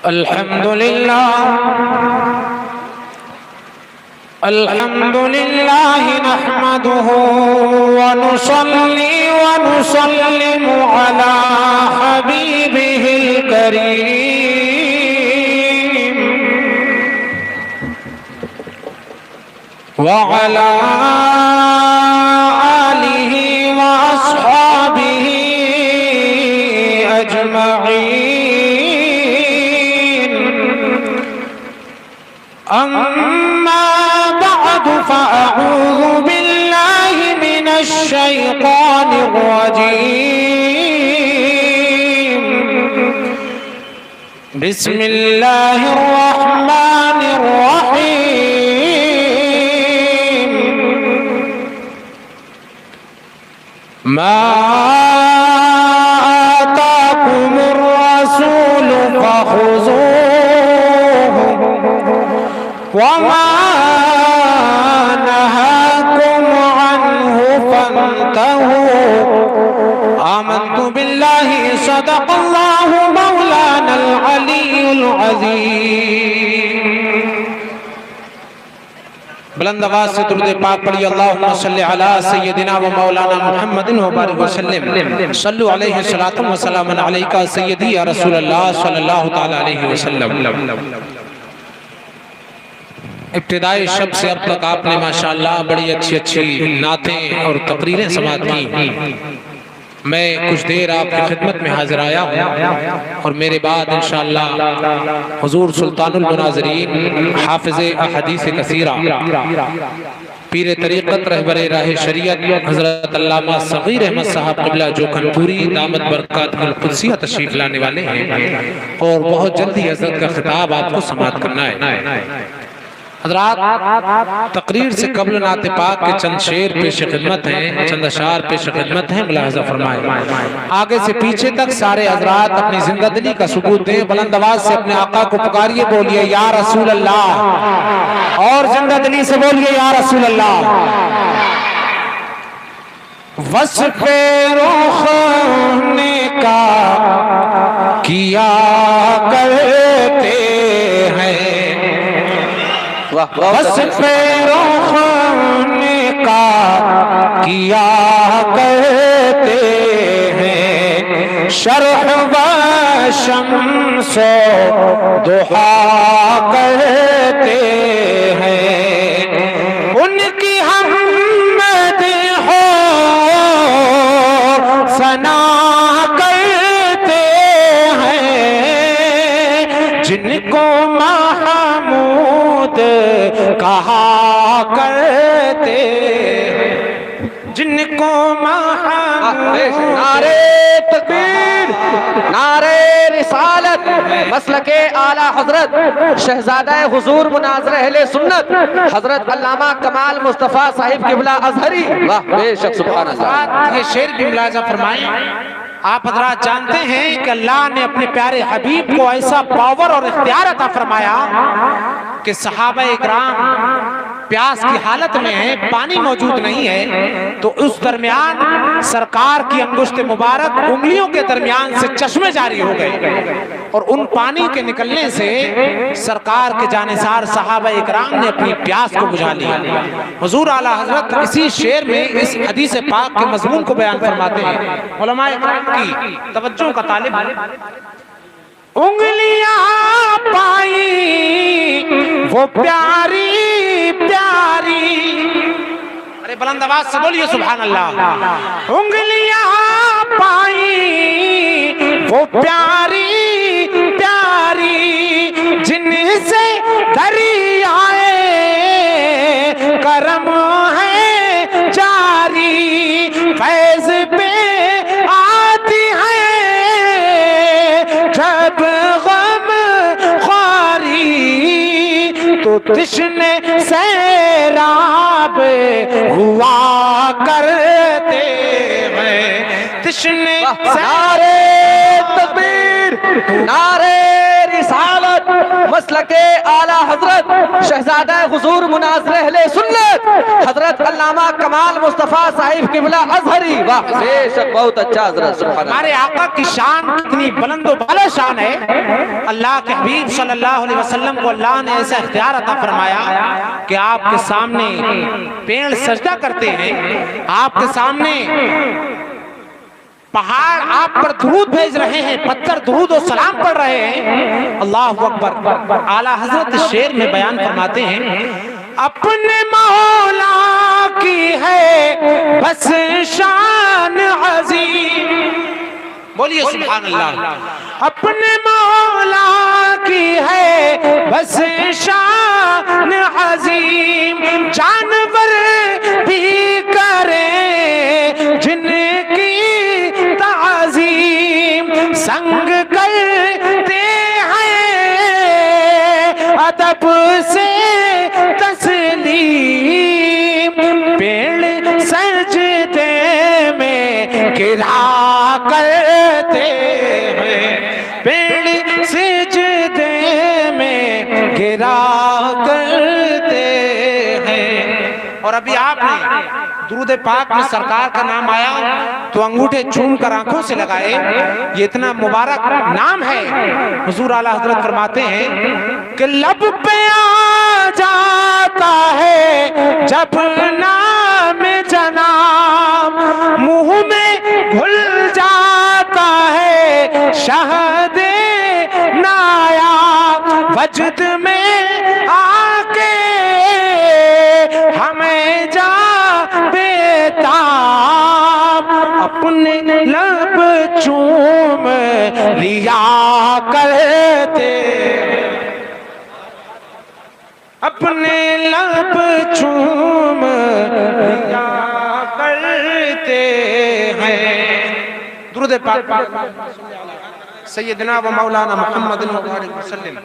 الحمد لله نحمده ونصلي ونسلم على حبيبه الكريم وعلى آله وأصحابه أجمعين. أما بعد فأعوذ بالله من الشيطان الرجيم. بسم الله الرحمن الرحيم. ما آتاكم الرسول فخذوه وما نهاكم عنه فانتهوا. آمنت بالله صدق الله مولانا العلي العظيم. بلند آواز سے درود پاک پڑھی اللہم صلی علی سیدنا و مولانا محمد و بارک وسلم. صلو علیہ الصلاۃ والسلام علیکہ سیدی یا رسول اللہ صلی اللہ تعالی علیہ وسلم. ابتدائی شب سے اب تک آپ نے ماشاءاللہ بڑی اچھی نعتیں اور تقریریں سماعت کی. میں کچھ دیر آپ کی خدمت میں حاضر آیا ہوں اور میرے بعد انشاءاللہ حضور سلطان المناظرین حافظ احادیث کثیرہ پیر طریقت رہبر راہ شریعت حضرت علامہ صغیر احمد صاحب قبلہ جوکھن پوری دامت برکات القدسیہ تشریف لانے والے ہیں اور بہت جلدی حضرت کا خطاب آپ کو سماعت کرنا ہے. حضرات تقریر سے قبل نعت پاک کے چند شعر پیش خدمت ہیں، چند اشعار پیش خدمت ہیں، ملاحظہ فرمائیں. آگے سے پیچھے تک سارے حضرات اپنی زندہ دلی کا ثبوت دیں. بلند آواز سے اپنے آقا کو پکاریے، بولیے یا رسول اللہ، اور زندہ دلی سے بولیے یا رسول اللہ. وصف رخ کا کیا کرتے ہیں، وصف رخ کا کیا کرتے ہیں، شرح و شمس و ضحا کرتے ہیں. ان کی ہم مدح و ثنا کرتے ہیں، جن کو محمود کہا کرتے، جن کو محمود. نعرہ تکبیر، نعرہ رسالت، مسلک اعلی حضرت شہزادہ حضور مناظر اہل سنت حضرت علامہ کمال مصطفیٰ صاحب قبلہ ازہری. واہ بے شک سبحان اللہ. یہ شعر بھی ملاحظہ فرمائیں. آپ حضرات جانتے ہیں کہ اللہ نے اپنے پیارے حبیب کو ایسا پاور اور اختیار عطا فرمایا کہ صحابہ اکرام پیاس کی حالت میں ہیں، پانی موجود نہیں ہے، تو اس درمیان سرکار کی انگشت مبارک انگلیوں کے درمیان سے چشمے جاری ہو گئے اور ان پانی کے نکلنے سے سرکار کے جانثار صحابہ اکرام نے اپنی پیاس کو بجھا لیا. حضور اعلیٰ حضرت اسی شعر میں اس حدیث پاک کے مضمون کو بیان فرماتے ہیں. علماء اکرام کی توجہ کا طالب انگلیاں پائی وہ پیاری پیاری. ارے بلند آواز سے بولیے سبحان اللہ. انگلیاں پائی وہ پیاری پیاری، جن سے دریائے کرم ہے جاری، فیض پہ آتی ہے جب غم خواری، تو تشنے سیراب ہوا کرتے ہیں، تشنے نعرہ تکبیر، نعرہ رسالت، مسلک اعلی حضرت شہزادہ حضور مناظر اہل سنت حضرت علامہ کمال مصطفیٰ صاحب قبلہ ازہری. واہ بے شک بہت اچھا حضرت. ہمارے آقا کی شان کتنی بلند و بالا شان ہے. اللہ کے حبیب صلی اللہ علیہ وسلم کو اللہ نے ایسا اختیار عطا فرمایا کہ آپ کے سامنے پیڑ سجدہ کرتے ہیں, آپ کے سامنے پہاڑ آپ پر درود بھیج رہے ہیں, پتھر درود و سلام پڑھ رہے ہیں. اللہ اکبر. اعلیٰ حضرت شعر میں بیان فرماتے ہیں اپنے مولا کی ہے بس شان عظیم. بولیے سبحان اللہ. اپنے مولا کی ہے بس شان عظیم, جانور بھی کریں جن کی تعظیم, سنگ کرتے ہیں ادب سے تسلیم, پیڑ سجدے میں گرا کرتے ہیں, پیڑ سجدے میں گرا کرتے ہیں. اور ابھی آپ نے درود پاک میں سرکار کا نام آیا تو انگوٹھے چوم کر آنکھوں سے لگائے. یہ اتنا مبارک نام ہے. حضور اعلیٰ حضرت فرماتے ہیں کہ لب پہ آ جاتا ہے جب نام جناب, منہ میں گھل جاتا ہے شہد نایاب, وجد میں آ کے ہمیں جا بیتاب, اپنے لب چوم لیا کرتے, اپنے لب چوم لیا کرتے ہیں. درود پاک سیدنا و مولانا محمد وسلم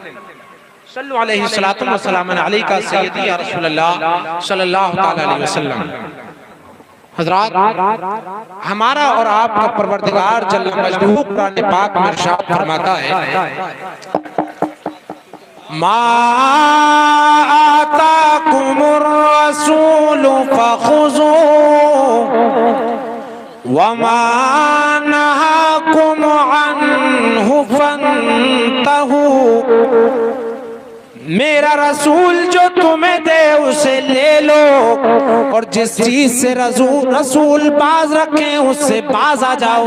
صلو علیہ الصلوۃ والسلام علیکہ سیدی یا رسول اللہ صلی اللہ علیہ وسلم. حضرات, ہمارا اور آپ کا پروردگار جل مجدہ قرآن پاک میں ارشاد فرماتا ہے ما آتاکم الرسول فخذوه وما نهاکم عنہ فانتہوا. میرا رسول جو تمہیں دے اسے لے لو, اور جس چیز سے رسول باز رکھیں اس سے باز آ جاؤ.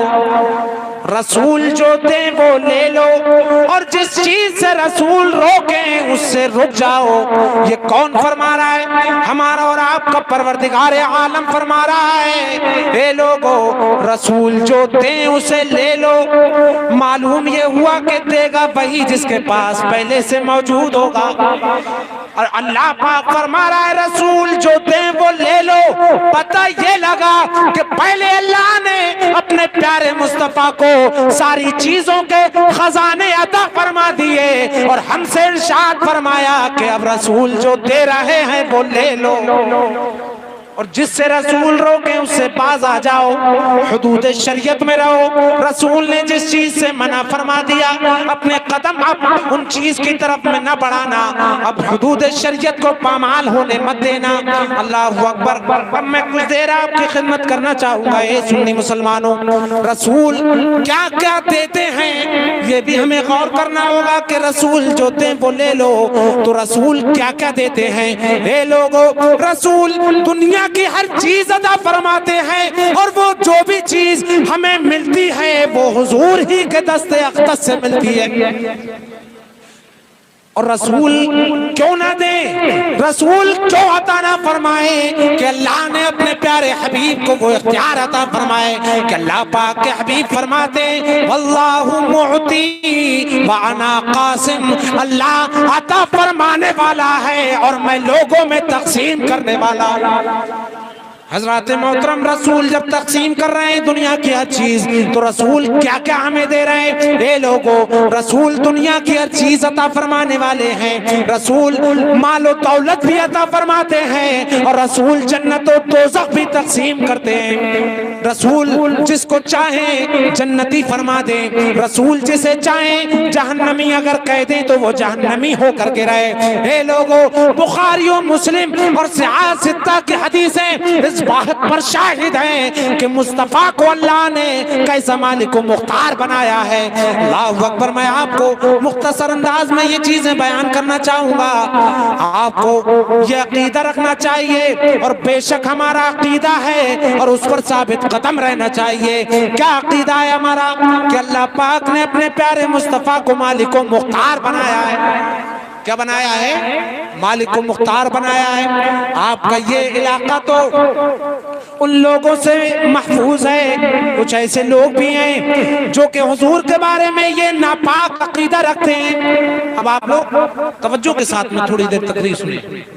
رسول جو دیں وہ لے لو, اور جس چیز سے رسول روکیں اس سے رک جاؤ. یہ کون فرما رہا ہے؟ ہمارا اور آپ کا پروردگار عالم فرما رہا ہے اے لوگو رسول جو دیں اسے لے لو. معلوم یہ ہوا کہ دے گا وہی جس کے پاس پہلے سے موجود ہوگا. اور اللہ پاک فرما رہا ہے رسول جو دیں وہ لے لو. پتہ یہ لگا کہ پہلے اللہ نے اپنے پیارے مصطفیٰ کو ساری چیزوں کے خزانے عطا فرما دیے, اور ہم سے ارشاد فرمایا کہ اب رسول جو دے رہے ہیں وہ لے لو, اور جس سے رسول روکیں اس سے باز آ جاؤ. حدود شریعت میں رہو. رسول نے جس چیز سے منع فرما دیا اپنے قدم اب ان چیز کی طرف میں نہ بڑھانا, اب حدود شریعت کو پامال ہونے مت دینا. اللہ اکبر. اب میں کچھ دیر آپ کی خدمت کرنا چاہوں گا. اے سنی مسلمانوں, رسول کیا کیا دیتے ہیں یہ بھی ہمیں غور کرنا ہوگا کہ رسول جو دیں وہ لے لو. تو رسول کیا کیا دیتے ہیں؟ اے لوگو, رسول دنیا کی ہر چیز عطا فرماتے ہیں, اور وہ جو بھی چیز ہمیں ملتی ہے وہ حضور ہی کے دست اقدس سے ملتی ہے. اور رسول کیوں نہ دے, رسول کیوں عطا نہ فرمائے کہ اللہ نے اپنے پیارے حبیب کو وہ اختیار عطا فرمائے کہ اللہ پاک کے حبیب فرماتے واللہ معطی وانا قاسم. اللہ عطا فرمانے والا ہے اور میں لوگوں میں تقسیم کرنے والا. حضرات محترم رسول جب تقسیم کر رہے ہیں دنیا کی ہر چیز تو رسول کیا کیا ہمیں دے رہے ہیں؟ اے لوگوں، رسول دنیا کی ہر چیز عطا فرمانے والے ہیں، رسول مال و دولت بھی عطا فرماتے ہیں، اور رسول جنت و دوزخ بھی تقسیم کرتے ہیں۔ رسول جس کو چاہیں جنتی فرما دیں، رسول جسے چاہیں جہنمی اگر کہہ دیں تو وہ جہنمی ہو کر کے رہے۔ اے لوگوں، بخاری و مسلم اور صحاح ستہ کی حدیثیں اس بات پر شاہد ہیں کہ مصطفیٰ کو اللہ نے کیسا مالک و مختار بنایا ہے۔ اللہ اکبر۔ میں آپ کو مختصر انداز میں یہ چیزیں بیان کرنا چاہوں گا، آپ کو یہ عقیدہ رکھنا چاہیے، اور بے شک ہمارا عقیدہ ہے اور اس پر ثابت قدم رہنا چاہیے۔ کیا عقیدہ ہے ہمارا؟ کہ اللہ پاک نے اپنے پیارے مصطفیٰ کو مالک و مختار بنایا ہے۔ کیا بنایا ہے؟ مالک و مختار بنایا ہے۔ آپ کا یہ علاقہ تو ان لوگوں سے محفوظ ہے، کچھ ایسے لوگ بھی ہیں جو کہ حضور کے بارے میں یہ ناپاک عقیدہ رکھتے ہیں۔ اب آپ لوگ توجہ کے ساتھ میں تھوڑی دیر تقریر سنیں۔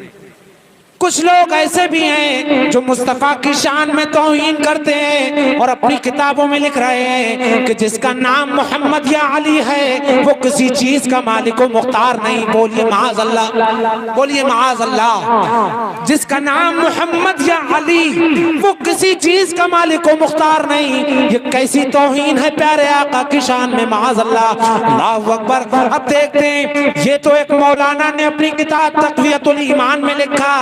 کچھ لوگ ایسے بھی ہیں جو مصطفیٰ کی شان میں توہین کرتے ہیں اور اپنی کتابوں میں لکھ رہے ہیں کہ جس کا نام محمد یا علی ہے وہ کسی چیز کا مالک و مختار نہیں۔ بولیے معاذ اللہ، بولیے معاذ اللہ۔ جس کا نام محمد یا علی وہ کسی چیز کا مالک و مختار نہیں۔ یہ کیسی توہین ہے پیارے آقا کی شان میں، معاذ اللہ۔ اللہ اکبر۔ اب دیکھتے ہیں، یہ تو ایک مولانا نے اپنی کتاب تقویت الایمان میں لکھا،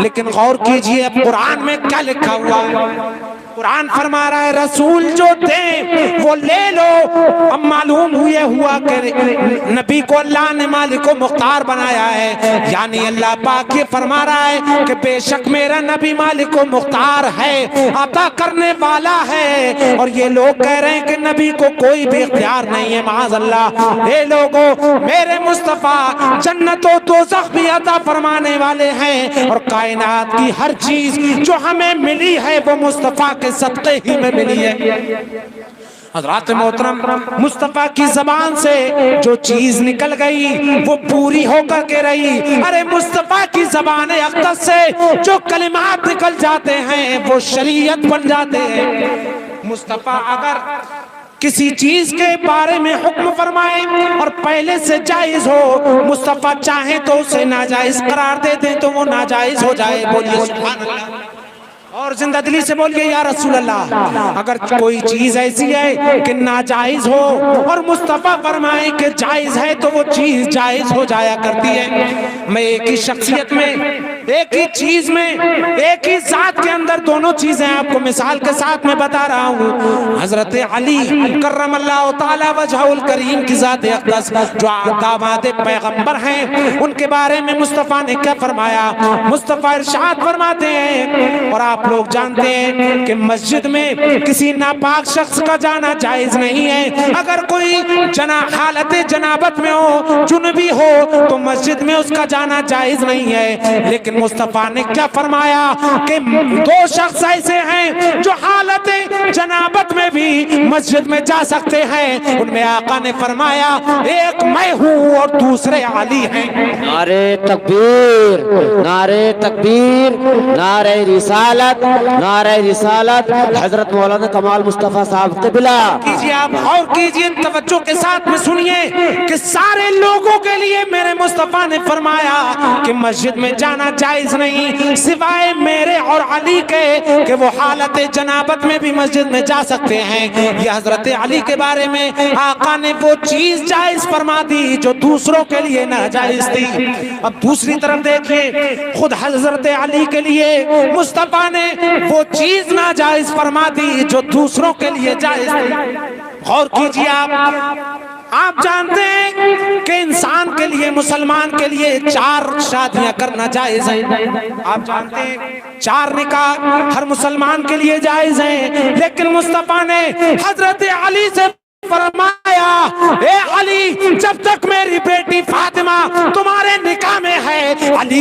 لیکن غور کیجئے اب قرآن میں کیا لکھا ہوا ہے۔ قرآن فرما رہا ہے رسول جو دیں وہ لے لو۔ اب معلوم ہوئے ہوا کہ نبی کو اللہ نے مالک و مختار بنایا ہے، یعنی اللہ پاک یہ فرما رہا ہے کہ بے شک میرا نبی مالک و مختار ہے، عطا کرنے والا ہے، اور یہ لوگ کہہ رہے ہیں کہ نبی کو کوئی بھی اختیار نہیں ہے، معاذ اللہ۔ اے لوگوں، میرے مصطفیٰ جنت و دوزخ بھی عطا فرمانے والے ہیں، اور کائنات کی ہر چیز جو ہمیں ملی ہے وہ مصطفیٰ کے صدقے ہی میں ملی ہے۔ حضرات محترم، مصطفیٰ کی زبان سے جو چیز نکل گئی وہ پوری ہو کر کے رہی۔ ارے مصطفیٰ کی زبان اقدس سے جو کلمات نکل جاتے ہیں وہ شریعت بن جاتے ہیں۔ مصطفیٰ اگر کسی چیز کے بارے میں حکم فرمائے اور پہلے سے جائز ہو، مصطفیٰ چاہیں تو اسے ناجائز قرار دے دیں تو وہ ناجائز ہو جائے۔ بولیے سبحان اللہ، اور زندہ دلی سے بولیے یا رسول اللہ۔ اگر کوئی چیز ایسی ہے کہ ناجائز ہو اور مصطفیٰ فرمائے کہ جائز ہے تو وہ چیز جائز ہو جایا کرتی ہے۔ میں ایک ہی شخصیت میں، ایک ہی چیز میں، ایک ہی ذات کے اندر دونوں چیزیں آپ کو مثال کے ساتھ میں بتا رہا ہوں۔ حضرت علی کرم اللہ تعالی وجہہ الکریم کی ذات اقدس جو داماد پیغمبر ہیں، ان کے بارے میں مصطفیٰ نے کیا فرمایا؟ مصطفیٰ ارشاد فرماتے ہیں، اور آپ لوگ جانتے ہیں کہ مسجد میں کسی ناپاک شخص کا جانا جائز نہیں ہے۔ اگر کوئی حالت جنابت میں ہو، جنبی ہو، تو مسجد میں اس کا جانا جائز نہیں ہے۔ لیکن مصطفیٰ نے کیا فرمایا کہ دو شخص ایسے ہیں جو حالت جنابت میں بھی مسجد میں جا سکتے ہیں۔ ان میں آقا نے فرمایا ایک میں ہوں اور دوسرے علی ہیں۔ نعرہ تکبیر، نعرہ تکبیر، نعرہ رسالت، نعرہ رسالت حضرت مولانا کمال مصطفیٰ صاحب قبلہ۔ کیجئے آپ اور کیجئے توجہ کے ساتھ میں سنیے کہ سارے لوگوں کے لیے میرے مصطفیٰ نے فرمایا کہ مسجد میں جانا جائز نہیں سوائے میرے اور علی کے، کہ وہ حالت جنابت میں بھی مسجد میں جا سکتے ہیں۔ یہ حضرت علی کے بارے میں آقا نے وہ چیز جائز فرما دی جو دوسروں کے لیے ناجائز تھی۔ اب دوسری طرف دیکھیے، خود حضرت علی کے لیے مصطفیٰ نے وہ چیز ناجائز فرما دی جو دوسروں کے لیے جائز تھی۔ غور کیجئے آپ جانتے ہیں کہ انسان کے لیے، مسلمان کے لیے 4 شادیاں کرنا جائز ہے۔ آپ جانتے ہیں 4 نکاح ہر مسلمان کے لیے جائز ہیں، لیکن مصطفیٰ نے حضرت علی سے فرمایا اے علی، جب تک میری بیٹی فاطمہ تمہارے نکاح میں ہے، علی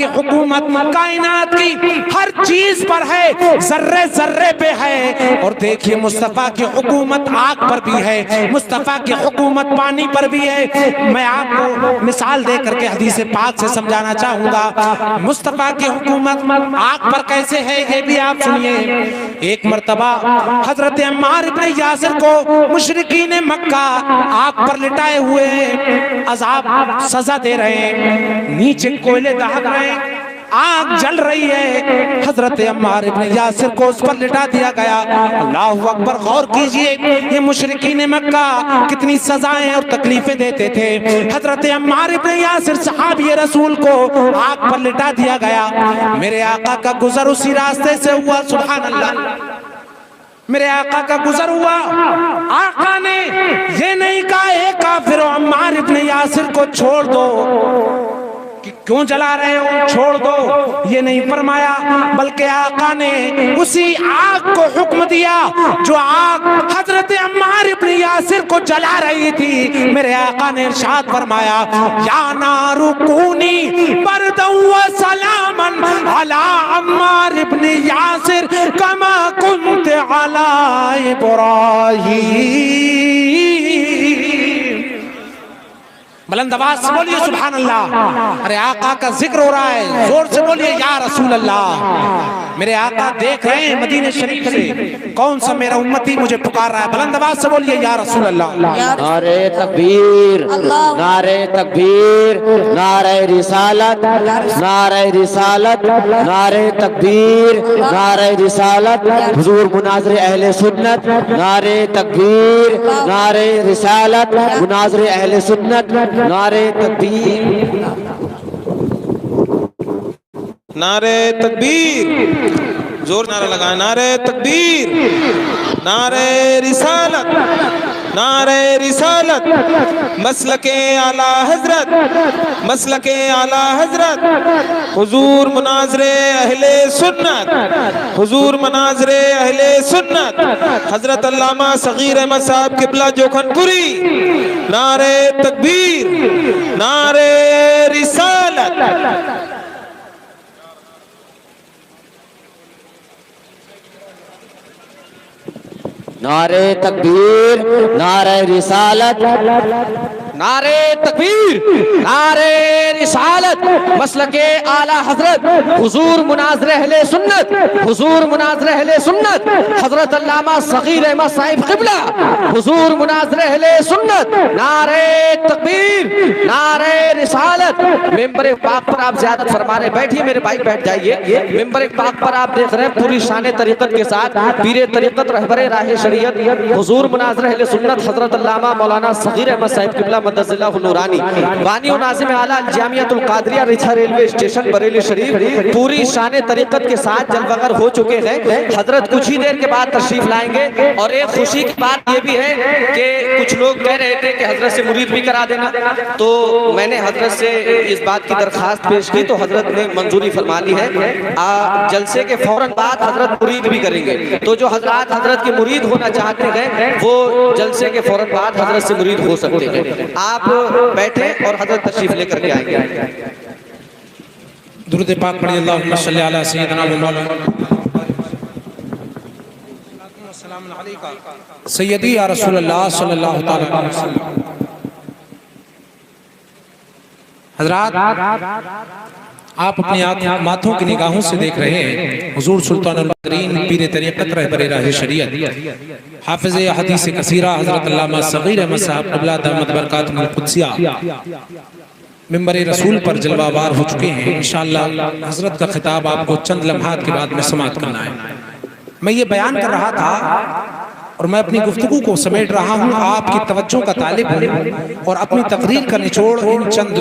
کی حکومت کائنات کی ہر چیز پر ہے، ذرے ذرے پہ ہے۔ اور دیکھیے مصطفیٰ کی حکومت آگ پر بھی ہے، مصطفیٰ کی حکومت پانی پر بھی ہے۔ میں آپ کو مثال دے کر کے حدیث پاک سے سمجھانا چاہوں گا مصطفیٰ کی حکومت آگ پر کیسے ہے، یہ بھی آپ سنیے۔ ایک مرتبہ حضرت عمار ابن یاسر کو مشرکین مکہ آگ پر لٹائے ہوئے عذاب سزا دے رہے ہیں، نیچے کوئلے دہک رہے ہیں، آگ جل رہی ہے، حضرت عمار ابن یاسر کو اس پر لٹا دیا گیا۔ اللہ اکبر، غور کیجئے یہ مشرکین مکہ کتنی سزائیں اور تکلیفیں دیتے تھے۔ حضرت عمار ابن یاسر صحابی رسول کو آگ پر لٹا دیا گیا، میرے آقا کا گزر اسی راستے سے ہوا، سبحان اللہ، میرے آقا کا گزر ہوا۔ آقا نے یہ نہیں کہا اے کافر عمار ابن یاسر کو چھوڑ دو، کہ کیوں جلا رہے ہو، چھوڑ دو، یہ نہیں فرمایا، بلکہ آقا نے اسی آگ کو حکم دیا جو آگ حضرت عمار ابن یاسر کو جلا رہی تھی۔ میرے آقا نے ارشاد فرمایا یا نار کونی بردا و سلاما علی عمار ابن یاسر کما کنت علی ابراہیم۔ بلند آواز سے بولیے سبحان اللہ۔ ارے آقا کا ذکر ہو رہا ہے، زور سے بولیے یا رسول اللہ۔ میرے آقا دیکھ رہے ہیں مدینہ شریف سے کون سا میرا امتی مجھے پکار رہا ہے، بلند آواز سے بولیے یا رسول اللہ۔ نعرہ تکبیر، نعرہ تکبیر، نعرہ رسالت، نعرہ رسالت، نعرہ تکبیر، نعرہ رسالت، حضور مناظر اہل سنت، نعرہ تکبیر، نعرہ رسالت، مناظر اہل سنت، نعرہ تکبیر، نعرہ تکبیر، زور نعرہ لگائیں، نعرہ تکبیر، نعرہ رسالت، نعرہ رسالت، مسلک اعلیٰ حضرت، مسلک اعلیٰ حضرت، حضور مناظر اہل سنت، حضور مناظر اہل سنت، حضرت علامہ صغیر احمد صاحب قبلہ جوکھن پوری، نعرہ تکبیر، نعرہ رسالت۔ نعرہ تکبیر، نعرہ رسالت، نعرہ تکبیر، نعرہ رسالت، مسلک اعلیٰ حضرت، حضور مناظر اہل سنت، حضور مناظر اہل سنت، حضرت علامہ صغیر احمد صاحب قبلہ، حضور مناظر اہل سنت، نعرہ تکبیر، نعرہ رسالت۔ ممبر پاک پر آپ زیادت فرما رہے، بیٹھیے میرے بھائی، بیٹھ جائیے۔ ممبر پاک پر آپ دیکھ رہے ہیں پوری شان طریقت کے ساتھ پیر طریقت رہبر راہ شریعت حضور مناظر اہل سنت حضرت علامہ مولانا صغیر احمد صاحب قبلہ مدثر اللہ نورانی، بانی و ناظم اعلیٰ جامعۃ القادریہ ریچھا ریلوے اسٹیشن بریلی شریف، پوری شان طریقت کے ساتھ جلوگر ہو چکے ہیں۔ حضرت کچھ ہی دیر کے بعد تشریف لائیں گے، اور ایک خوشی کی بات یہ بھی ہے کہ کچھ لوگ کہہ رہے تھے کہ حضرت سے مرید بھی کرا دینا، تو میں نے حضرت سے اس بات کی درخواست پیش کی تو حضرت نے منظوری فرما لی ہے۔ جلسے کے فوراً بعد حضرت مرید بھی کریں گے، تو جو حضرات حضرت کے مرید ہونا چاہتے ہیں وہ جلسے کے فوراً بعد حضرت سے مرید ہو سکتے ہیں۔ آپ بیٹھیں اور حضرت تشریف لے کر کے آئیں گے۔ درود پاک پڑھیں، اللہم صلی علی سیدنا و مولانا سیدی یا رسول اللہ صلی اللہ تعالی علیہ وسلم۔ حضرات آپ اپنی ماتھوں کی نگاہوں سے دیکھ رہے ہیں حضور سلطان القادرین پیر طریقت رہبر راہ شریعت حافظ حدیث کثیرہ حضرت علامہ صغیر احمد صاحب قبلہ دامت برکاتہم القدسیہ ممبر رسول پر جلوہ آور ہو چکے ہیں۔ انشاءاللہ حضرت کا خطاب آپ کو چند لمحات کے بعد میں سماعت کرنا ہے۔ میں یہ بیان کر رہا تھا اور میں اپنی گفتگو کو سمیٹ رہا ہوں، آپ کی توجہ کا طالب ہوں، اور اپنی تقریر کا نچوڑ ان چند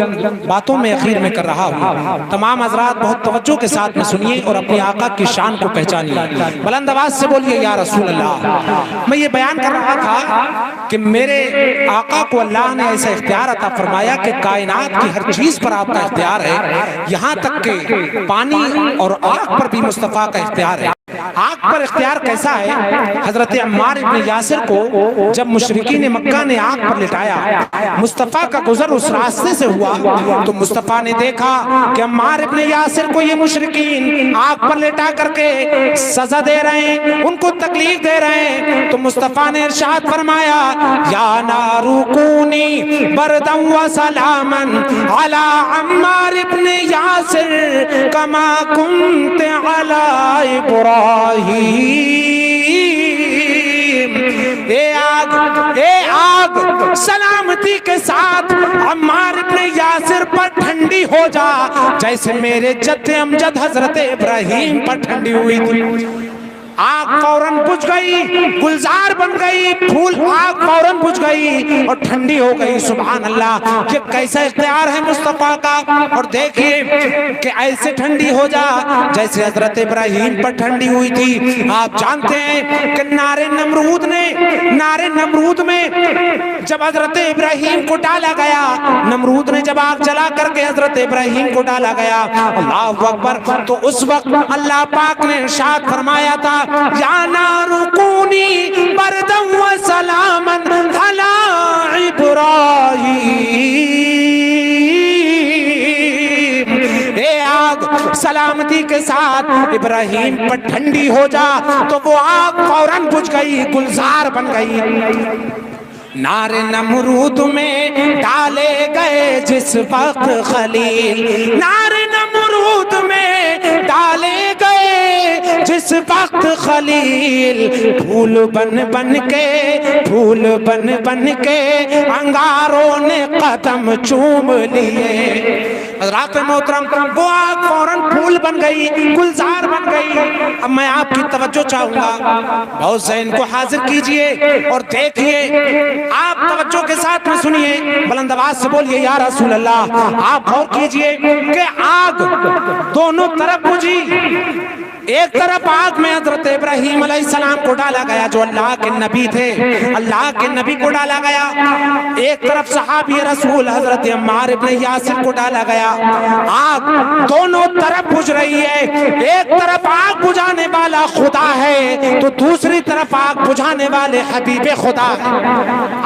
باتوں میں اخیر میں کر رہا ہوں۔ تمام حضرات بہت توجہ کے ساتھ میں سنیے اور اپنی آقا کی شان کو پہچانیے، بلند آواز سے بولیے یا رسول اللہ۔ میں یہ بیان کر رہا تھا کہ میرے آقا کو اللہ نے ایسا اختیار عطا فرمایا کہ کائنات کی ہر چیز پر آپ کا اختیار ہے، یہاں تک کہ پانی اور آگ پر بھی مصطفیٰ کا اختیار ہے۔ آگ پر اختیار کیسا ہے؟ حضرت عمار ابن یاسر کو جب مشرکین مکہ نے آگ پر لٹایا، مصطفیٰ کا گزر اس راستے سے ہوا تو مصطفیٰ نے دیکھا کہ عمار ابن یاسر کو یہ مشرکین آگ پر لٹا کر کے سزا دے رہے ہیں، ان کو تکلیف دے رہے ہیں، تو مصطفیٰ نے ارشاد فرمایا یا نارو کونی بردا و سلاما علی عمار ابن یاسر کما کنت علی ابراہیم۔ اے آگ سلامتی کے ساتھ عمار ابن یاسر پر ٹھنڈی ہو جا جیسے میرے جد امجد حضرت ابراہیم پر ٹھنڈی ہوئی تھی۔ آگ فوراً بجھ گئی، گلزار بن گئی، پھول آگ فوراً بجھ گئی اور ٹھنڈی ہو گئی۔ سبحان اللہ، یہ کیسا اختیار ہے مصطفیٰ کا۔ اور دیکھیے کہ ایسے ٹھنڈی ہو جا جیسے حضرت ابراہیم پر ٹھنڈی ہوئی تھی۔ آپ جانتے ہیں کہ نارے نمرود میں جب حضرت ابراہیم کو ڈالا گیا، نمرود نے جب آگ جلا کر کے حضرت ابراہیم کو ڈالا گیا، اللہ اکبر، تو اس وقت اللہ پاک نے ارشاد فرمایا تھا یا نار کونی بردا و سلاما علی ابراہیم۔ اے آگ سلامتی کے ساتھ ابراہیم پر ٹھنڈی ہو جا، تو وہ آگ فوراً بجھ گئی، گلزار بن گئی۔ نار نمرود میں ڈالے گئے جس وقت خلیل، نار نمرود میں ڈالے گئے جس وقت خلیل، پھول بن کے انگاروں نے قدم چوم لیے۔ حضرات محترم، وہ آگ فوراً پھول بن گئی، گلزار بن گئی۔ اب میں آپ کی توجہ چاہوں گا، بہت ذہن کو حاضر کیجئے اور دیکھیے، آپ توجہ کے ساتھ میں سنیے، بلند آواز سے بولیے یا رسول اللہ۔ آپ غور کیجئے کہ آگ دونوں طرف بجھی، ایک طرف آگ میں حضرت ابراہیم علیہ السلام کو ڈالا گیا جو اللہ کے نبی تھے، اللہ کے نبی کو ڈالا گیا، ایک طرف صحابی رسول حضرت عمار ابن یاسر کو ڈالا گیا۔ آگ دونوں طرف بجھ رہی ہے، ایک طرف آگ بجھانے والا خدا ہے تو دوسری طرف آگ بجھانے والے حبیب خدا ہے۔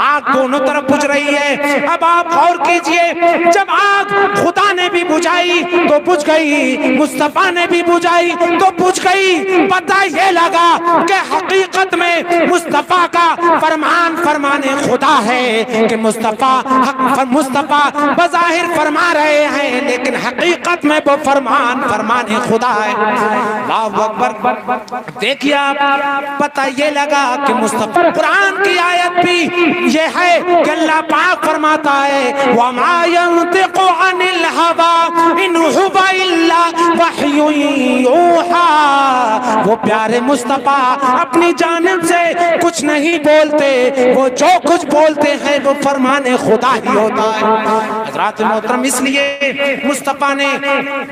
آگ دونوں طرف بجھ رہی ہے۔ اب آپ غور کیجئے، جب آگ خدا نے بھی بجھائی تو بجھ گئی، مصطفیٰ نے بھی بجھائی تو بجھ گئی۔ پتہ یہ لگا کہ حقیقت میں مصطفیٰ کا فرمان خدا ہے کہ مصطفیٰ بظاہر فرما رہے ہیں لیکن حقیقت میں وہ فرمان خدا ہے۔ اللہ اکبر، دیکھیے آپ، پتہ یہ لگا کہ مصطفیٰ، قرآن کی آیت بھی یہ ہے کہ اللہ پاک فرماتا ہے وَمَا يَنطِقُ عَنِ الْهَوَىٰ إِنْ هُوَ إِلَّا وَحْيٌ يُوحَىٰ۔ وہ پیارے مصطفیٰ اپنی جانب سے کچھ نہیں بولتے، وہ جو کچھ بولتے ہیں وہ فرمان خدا ہی ہوتا ہے۔ حضرات محترم، اس لیے مصطفیٰ نے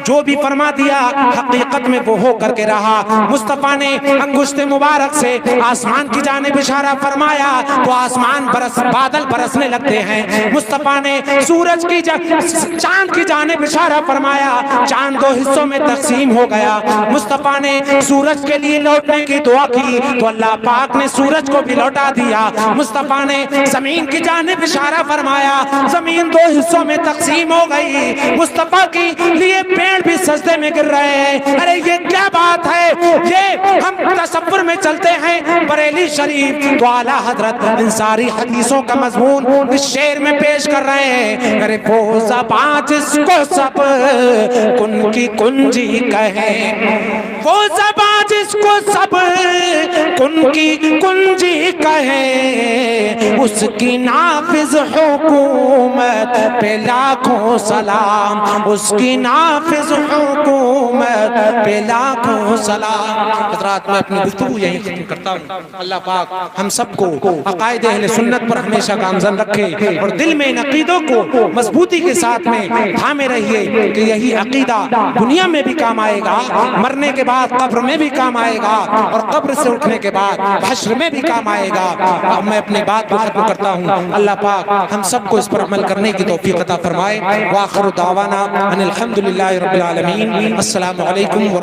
جو بھی فرما دیا حقیقت میں وہ ہو کر کے رہا۔ مصطفیٰ نے انگشت مبارک سے آسمان کی جانب اشارہ فرمایا تو آسمان بادل برسنے لگتے ہیں۔ مصطفیٰ نے سورج کی چاند کی جانب اشارہ فرمایا، چاند دو حصوں میں تقسیم ہو گیا۔ مصطفیٰ نے سورج کے لیے لوٹنے کی دعا کی تو اللہ پاک نے سورج کو بھی لوٹا دیا۔ مصطفیٰ نے زمین کی جانب اشارہ فرمایا، زمین دو حصوں میں تقسیم ہو گئی۔ مصطفیٰ کے لیے پیڑ بھی سجدے میں گر رہے ہیں۔ ارے یہ کیا بات ہے، یہ ہم تصور میں چلتے ہیں بریلی شریف تو اعلیٰ حضرت ان ساری حدیثوں کا مضمون اس شعر میں پیش کر رہے ہیں۔ ارے وہ زباں جس کو سب کن کی کنجی کہیں، وہ زباں جس کو سب کن کی کنجی کہیں، اس کی نافذ حکومت پہ لاکھوں سلام، اس کی نافذ حکومت پہ لاکھوں سلام۔ حضرات، میں اپنی گفتگو یہی ختم کرتا ہوں۔ اللہ پاک ہم سب کو عقائد اہل سنت پر ہمیشہ گامزن رکھے اور دل میں ان عقیدوں کو مضبوطی کے ساتھ میں تھامے رہیے کہ یہی عقیدہ دنیا میں بھی کام آئے گا، مرنے کے بعد قبر میں بھی کام آئے گا اور قبر سے اٹھنے کے بعد حشر میں بھی کام آئے گا۔ اب میں اپنی بات کو ختم کرتا ہوں۔ اللہ پاک ہم سب کو اس پر عمل کرنے کی توفیق عطا فرمائے۔ وآخر دعوانا ان الحمدللہ رب العالمین۔ السلام علیکم۔